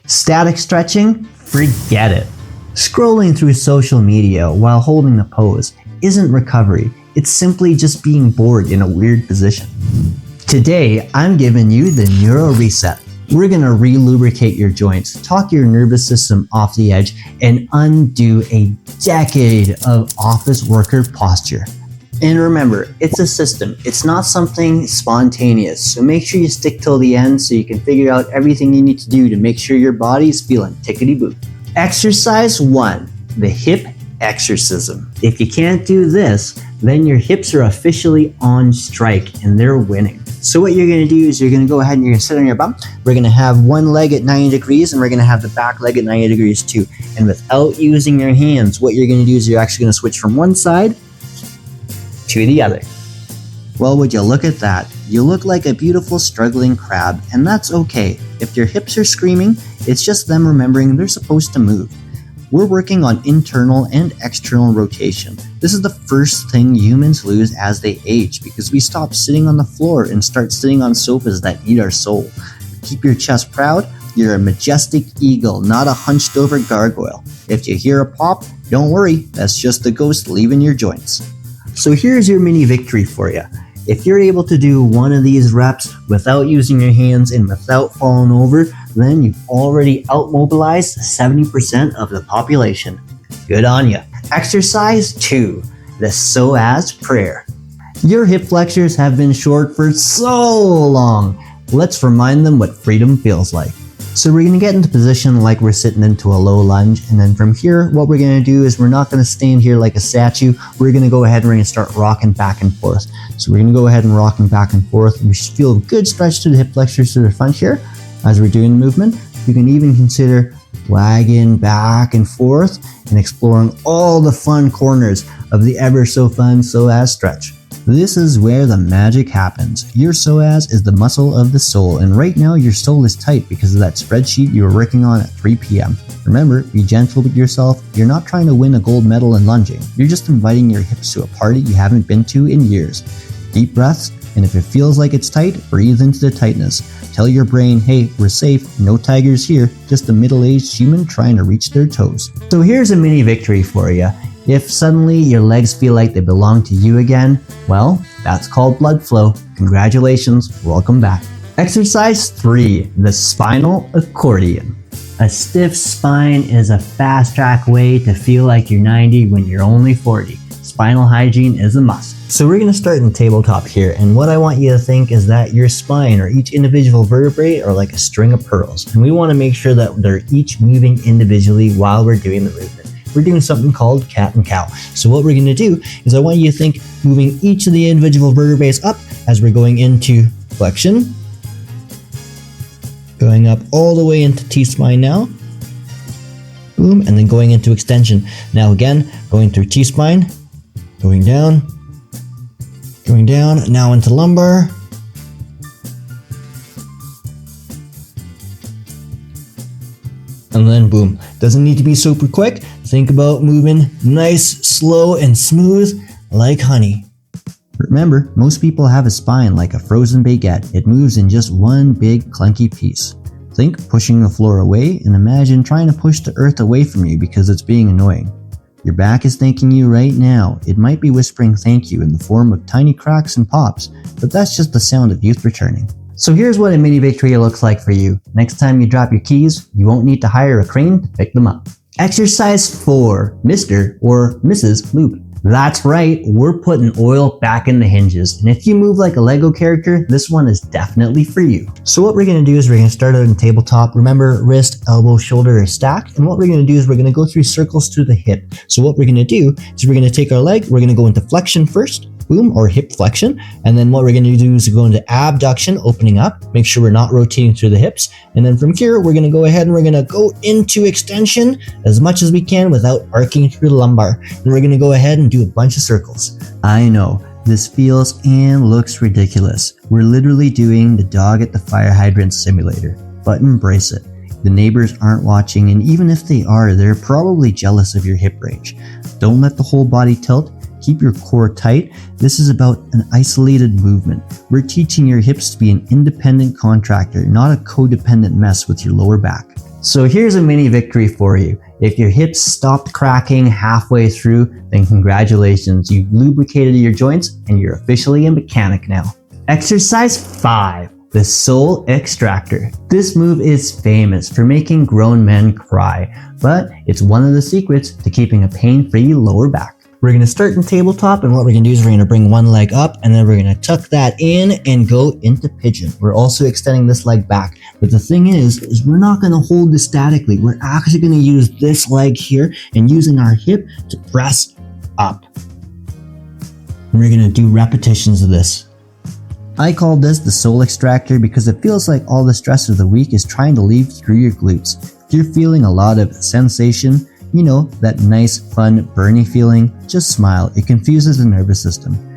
Static stretching? Forget it. Scrolling through social media while holding a pose isn't recovery, it's simply just being bored in a weird position. Today, I'm giving you the Neuro Reset. We're gonna re-lubricate your joints, talk your nervous system off the edge, and undo a decade of office worker posture. And remember, it's a system. It's not something spontaneous. So make sure you stick till the end so you can figure out everything you need to do to make sure your body is feeling tickety-boo. Exercise 1, the hip exorcism. If you can't do this, then your hips are officially on strike and they're winning. So what you're gonna do is you're gonna go ahead and you're gonna sit on your bum. We're gonna have one leg at 90 degrees and we're gonna have the back leg at 90 degrees too. And without using your hands, what you're gonna do is you're actually gonna switch from one side to the other. Well, would you look at that? You look like a beautiful struggling crab, and that's okay. If your hips are screaming, it's just them remembering they're supposed to move. We're working on internal and external rotation. This is the first thing humans lose as they age because we stop sitting on the floor and start sitting on sofas that eat our soul. Keep your chest proud. You're a majestic eagle, not a hunched over gargoyle. If you hear a pop, don't worry, that's just the ghost leaving your joints. So here's your mini victory for you. If you're able to do one of these reps without using your hands and without falling over, then you've already outmobilized 70% of the population. Good on you. Exercise 2, the Soaz prayer. Your hip flexors have been short for so long. Let's remind them what freedom feels like. So we're gonna get into position like we're sitting into a low lunge, and then from here, what we're gonna do is we're not gonna stand here like a statue. We're gonna go ahead and we're gonna start rocking back and forth. So we're gonna go ahead and rocking back and forth. We should feel a good stretch to the hip flexors to the front here as we're doing the movement. You can even consider wagging back and forth and exploring all the fun corners of the ever so fun Soaz stretch. This is where the magic happens. Your psoas is the muscle of the soul, and right now your soul is tight because of that spreadsheet you were working on at 3 p.m. Remember, be gentle with yourself. You're not trying to win a gold medal in lunging. You're just inviting your hips to a party you haven't been to in years. Deep breaths, and if it feels like it's tight, breathe into the tightness. Tell your brain, hey, we're safe, no tigers here, just a middle-aged human trying to reach their toes. So here's a mini victory for you. If suddenly your legs feel like they belong to you again, well, that's called blood flow. Congratulations, welcome back. Exercise 3, the spinal accordion. A stiff spine is a fast-track way to feel like you're 90 when you're only 40. Spinal hygiene is a must. So we're going to start in tabletop here, and what I want you to think is that your spine or each individual vertebrae are like a string of pearls, and we want to make sure that they're each moving individually while we're doing the movement. We're doing something called cat and cow. So what we're going to do is I want you to think moving each of the individual vertebrae up as we're going into flexion, going up all the way into T-spine now, boom, and then going into extension. Now again, going through T-spine, going down, now into lumbar, and then boom. Doesn't need to be super quick. Think about moving nice, slow, and smooth like honey. Remember, most people have a spine like a frozen baguette. It moves in just one big clunky piece. Think pushing the floor away and imagine trying to push the earth away from you because it's being annoying. Your back is thanking you right now. It might be whispering thank you in the form of tiny cracks and pops, but that's just the sound of youth returning. So here's what a mini victory looks like for you. Next time you drop your keys, you won't need to hire a crane to pick them up. Exercise 4, Mr. or Mrs. Lube. That's right, we're putting oil back in the hinges. And if you move like a Lego character, this one is definitely for you. So what we're gonna do is we're gonna start out in tabletop. Remember, wrist, elbow, shoulder are stacked. And what we're gonna do is we're gonna go through circles through the hip. So what we're gonna do is we're gonna take our leg, we're gonna go into flexion first, boom, or hip flexion. And then what we're gonna do is go into abduction, opening up, make sure we're not rotating through the hips. And then from here, we're gonna go ahead and we're gonna go into extension as much as we can without arcing through the lumbar. And we're gonna go ahead and do a bunch of circles. I know, this feels and looks ridiculous. We're literally doing the dog at the fire hydrant simulator, but embrace it. The neighbors aren't watching, and even if they are, they're probably jealous of your hip range. Don't let the whole body tilt. Keep your core tight. This is about an isolated movement. We're teaching your hips to be an independent contractor, not a codependent mess with your lower back. So here's a mini victory for you. If your hips stopped cracking halfway through, then congratulations, you've lubricated your joints and you're officially a mechanic now. Exercise 5, the sole extractor. This move is famous for making grown men cry, but it's one of the secrets to keeping a pain-free lower back. We're going to start in tabletop, and what we're going to do is we're going to bring one leg up, and then we're going to tuck that in and go into pigeon. We're also extending this leg back, but the thing is we're not going to hold this statically. We're actually going to use this leg here and using our hip to press up. And we're going to do repetitions of this. I call this the sole extractor because it feels like all the stress of the week is trying to leave through your glutes. If you're feeling a lot of sensation, you know, that nice, fun, burny feeling, just smile. It confuses the nervous system.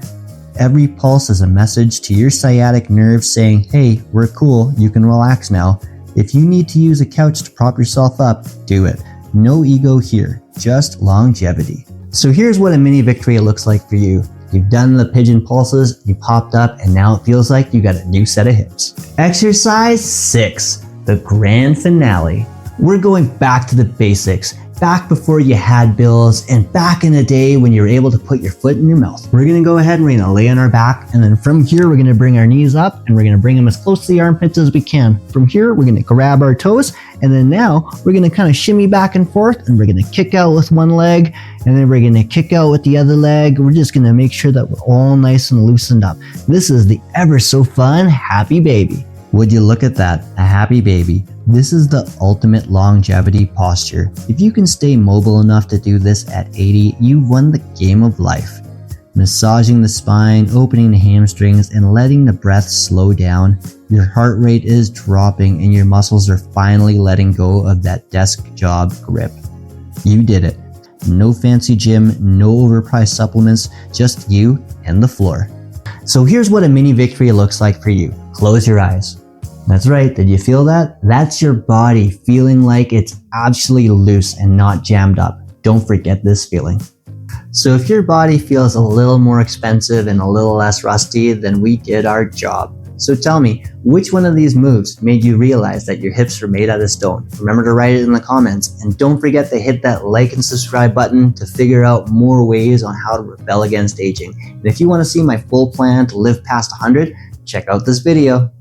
Every pulse is a message to your sciatic nerve saying, hey, we're cool, you can relax now. If you need to use a couch to prop yourself up, do it. No ego here, just longevity. So here's what a mini victory looks like for you. You've done the pigeon pulses, you popped up, and now it feels like you got a new set of hips. Exercise 6, the grand finale. We're going back to the basics. Back before you had bills and back in the day when you were able to put your foot in your mouth. We're gonna go ahead and we're gonna lay on our back, and then from here we're gonna bring our knees up and we're gonna bring them as close to the armpits as we can. From here we're gonna grab our toes, and then now we're gonna kind of shimmy back and forth, and we're gonna kick out with one leg, and then we're gonna kick out with the other leg. We're just gonna make sure that we're all nice and loosened up. This is the ever so fun happy baby. Would you look at that, a happy baby. This is the ultimate longevity posture. If you can stay mobile enough to do this at 80, you've won the game of life. Massaging the spine, opening the hamstrings, and letting the breath slow down. Your heart rate is dropping and your muscles are finally letting go of that desk job grip. You did it. No fancy gym, no overpriced supplements, just you and the floor. So here's what a mini victory looks like for you. Close your eyes. That's right, did you feel that? That's your body feeling like it's actually loose and not jammed up. Don't forget this feeling. So if your body feels a little more expensive and a little less rusty, then we did our job. So tell me, which one of these moves made you realize that your hips were made out of stone? Remember to write it in the comments, and don't forget to hit that like and subscribe button to figure out more ways on how to rebel against aging. And if you want to see my full plan to live past 100, check out this video.